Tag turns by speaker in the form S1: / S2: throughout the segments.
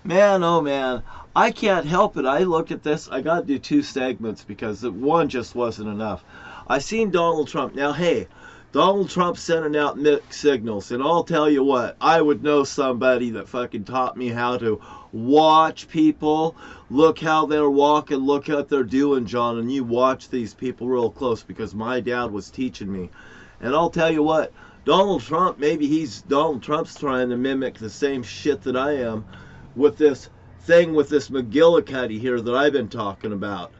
S1: Man, oh man, I can't help it. I look at this. I got to do two segments because one just wasn't enough. I seen Donald Trump. Now, hey, Donald Trump sending out mixed signals, and I'll tell you what, I would know somebody that fucking taught me how to watch people, look how they're walking, look what they're doing, John, and you watch these people real close because my dad was teaching me. And I'll tell you what, Donald Trump, maybe Donald Trump's trying to mimic the same shit that I am with this thing with this McGillicuddy here that I've been talking about.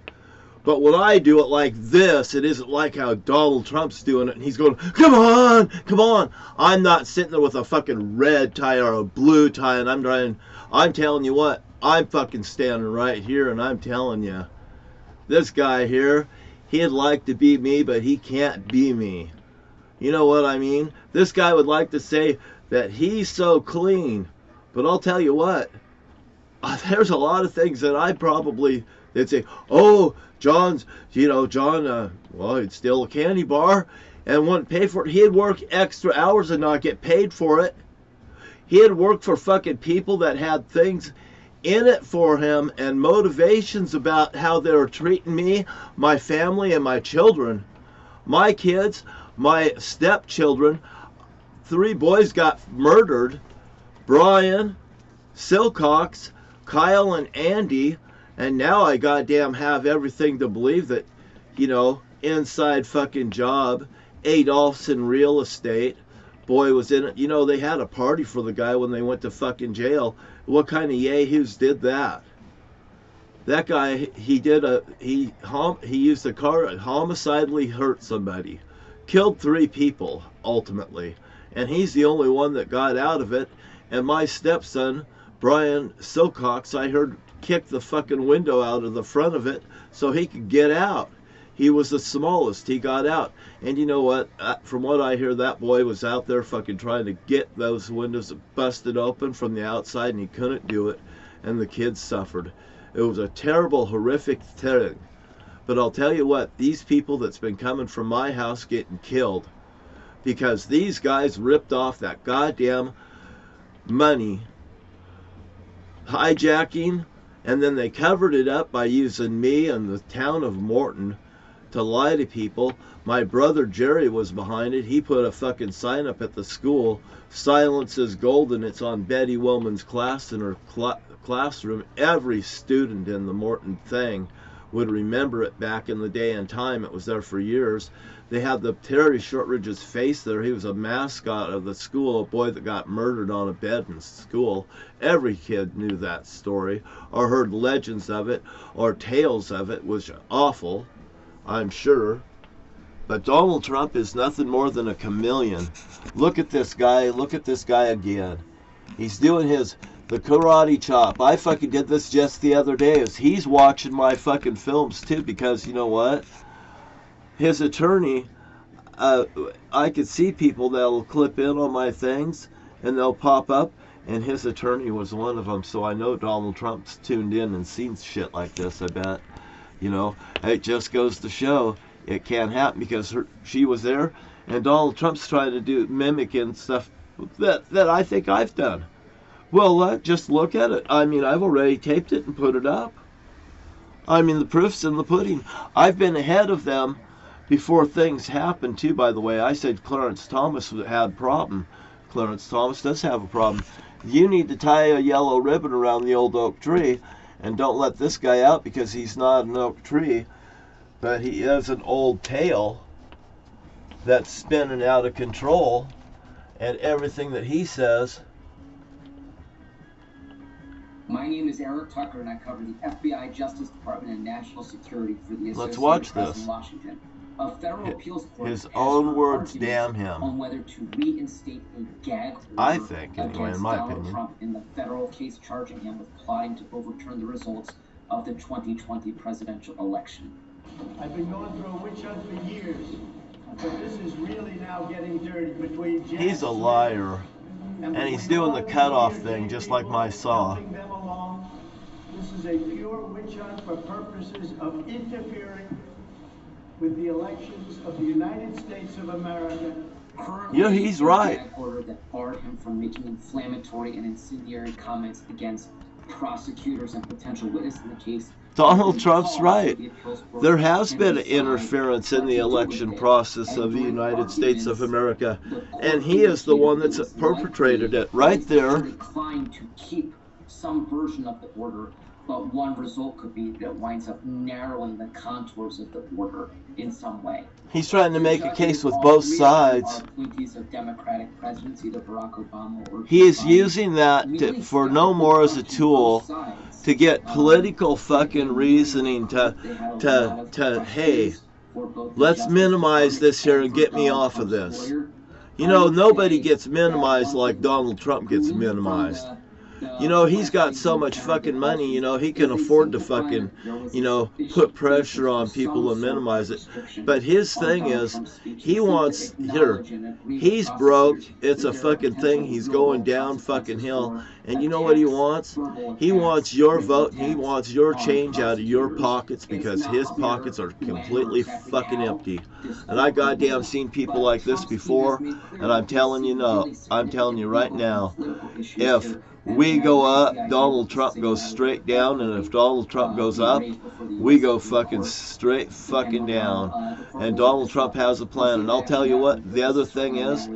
S1: But when I do it like this, it isn't like how Donald Trump's doing it and he's going, come on, come on. I'm not sitting there with a fucking red tie or a blue tie and I'm telling you what, I'm fucking standing right here and I'm telling you, this guy here, he'd like to be me, but he can't be me. You know what I mean? This guy would like to say that he's so clean, but I'll tell you what, there's a lot of things that they'd say, oh, John, well, he'd steal a candy bar and wouldn't pay for it. He'd work extra hours and not get paid for it. He'd work for fucking people that had things in it for him and motivations about how they were treating me, my family, and my children. My kids, my stepchildren, 3 boys got murdered. Brian, Silcox, Kyle, and Andy. And now I goddamn have everything to believe that, inside fucking job, Adolphson Real Estate, boy was in it. They had a party for the guy when they went to fucking jail. What kind of yahoos did that? That guy, he used a car, homicidally hurt somebody, killed 3 people ultimately, and he's the only one that got out of it. And my stepson, Brian Silcox, I heard kicked the fucking window out of the front of it so he could get out. He was the smallest. He got out. And you know what? From what I hear, that boy was out there fucking trying to get those windows busted open from the outside, and he couldn't do it. And the kids suffered. It was a terrible, horrific thing. But I'll tell you what, these people that's been coming from my house getting killed because these guys ripped off that goddamn money, hijacking, and then they covered it up by using me and the town of Morton to lie to people. My brother Jerry was behind it. He put a fucking sign up at the school, silence is golden. It's on Betty Willman's class in her classroom. Every student in the Morton thing would remember it back in the day and time. It was there for years. They had the Terry Shortridge's face there. He was a mascot of the school, a boy that got murdered on a bed in school. Every kid knew that story or heard legends of it or tales of it, which was awful, I'm sure. But Donald Trump is nothing more than a chameleon. Look at this guy. Look at this guy again. He's doing the karate chop. I fucking did this just the other day. He's watching my fucking films too, because you know what? His attorney, I could see people that'll clip in on my things and they'll pop up, and his attorney was one of them. So I know Donald Trump's tuned in and seen shit like this, I bet. It just goes to show it can't happen because she was there, and Donald Trump's trying to mimicking stuff that I think I've done. Well, just look at it. I mean, I've already taped it and put it up. I mean, the proof's in the pudding. I've been ahead of them before things happened, too, by the way. I said Clarence Thomas had a problem. Clarence Thomas does have a problem. You need to tie a yellow ribbon around the old oak tree, and don't let this guy out because he's not an oak tree, but he is an old tail that's spinning out of control, and everything that he says.
S2: My name is Eric Tucker, and I cover the FBI, Justice Department, and National Security for the
S1: Let's
S2: Associated
S1: watch
S2: Press
S1: this.
S2: in Washington. A federal appeals court
S1: His
S2: has
S1: own
S2: heard
S1: words
S2: arguments
S1: damn him.
S2: on whether to reinstate a gag order
S1: I think, anyway,
S2: against
S1: in my
S2: Donald
S1: opinion.
S2: Trump in the federal case charging him with plotting to overturn the results of the 2020 presidential election.
S3: I've been going through a witch hunt for years, but this is really now getting dirty between Jack
S1: He's a liar, and he's doing the cutoff thing just like my saw.
S3: them along. This is a pure witch hunt for purposes of interfering with the elections of the United States of America.
S2: Currently,
S1: Yeah, he's
S2: a
S1: right.
S2: gag order that barred him from making inflammatory and incendiary comments against prosecutors and potential witnesses in the case.
S1: Donald Trump's right. There has been interference in the election process of the United States of America, and he is the one that's perpetrated it right there.
S2: Declined to keep some version of the order, but one result could be that it winds up narrowing the contours of the order in some way.
S1: He's trying to make a case with both sides. He is using that for no more as a tool to get political fucking reasoning to hey, let's minimize this here and get me off of this. You know, nobody gets minimized like Donald Trump gets minimized. You know, he's got so much fucking money, you know, he can afford to fucking, you know, put pressure on people and minimize it. But his thing is, he wants, here, he's broke, it's a fucking thing, he's going down fucking hill, and you know what he wants? He wants your vote, and he wants your change out of your pockets, because his pockets are completely fucking empty. And I goddamn seen people like this before, and I'm telling you no, I'm telling you right now, if we go up, Donald Trump goes straight down, and if Donald Trump goes up, we go fucking straight fucking down. And Donald Trump has a plan, and I'll tell you what, the other thing is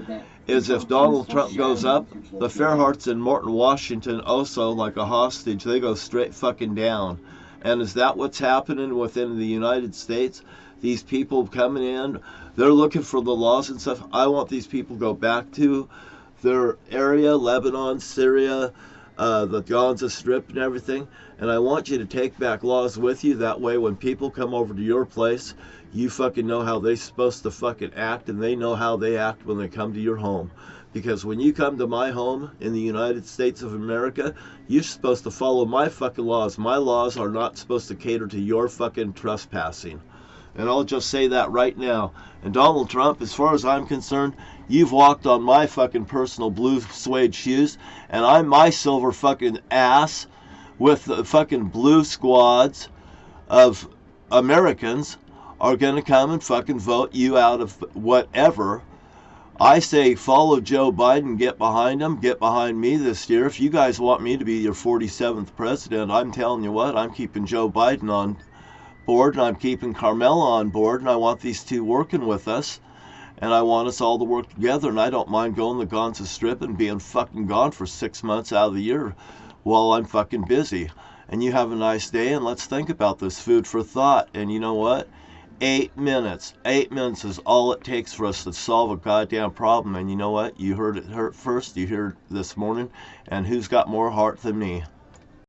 S1: if Donald Trump goes up, the Fairhearts in Morton, Washington, also like a hostage, they go straight fucking down. And is that what's happening within the United States? These people coming in, they're looking for the laws and stuff. I want these people to go back to their area, Lebanon, Syria, the Gaza Strip and everything, and I want you to take back laws with you. That way when people come over to your place, you fucking know how they're supposed to fucking act, and they know how they act when they come to your home. Because when you come to my home in the United States of America, you're supposed to follow my fucking laws. My laws are not supposed to cater to your fucking trespassing. And I'll just say that right now. And Donald Trump, as far as I'm concerned, you've walked on my fucking personal blue suede shoes, and I'm my silver fucking ass with the fucking blue squads of Americans are going to come and fucking vote you out of whatever. I say follow Joe Biden, get behind him, get behind me this year. If you guys want me to be your 47th president, I'm telling you what, I'm keeping Joe Biden on board, and I'm keeping Carmela on board, and I want these two working with us, and I want us all to work together, and I don't mind going the Gaza Strip and being fucking gone for 6 months out of the year while I'm fucking busy. And you have a nice day, and let's think about this, food for thought. And you know what? 8 minutes. 8 minutes is all it takes for us to solve a goddamn problem. And you know what? You heard it first. You heard it this morning. And who's got more heart than me?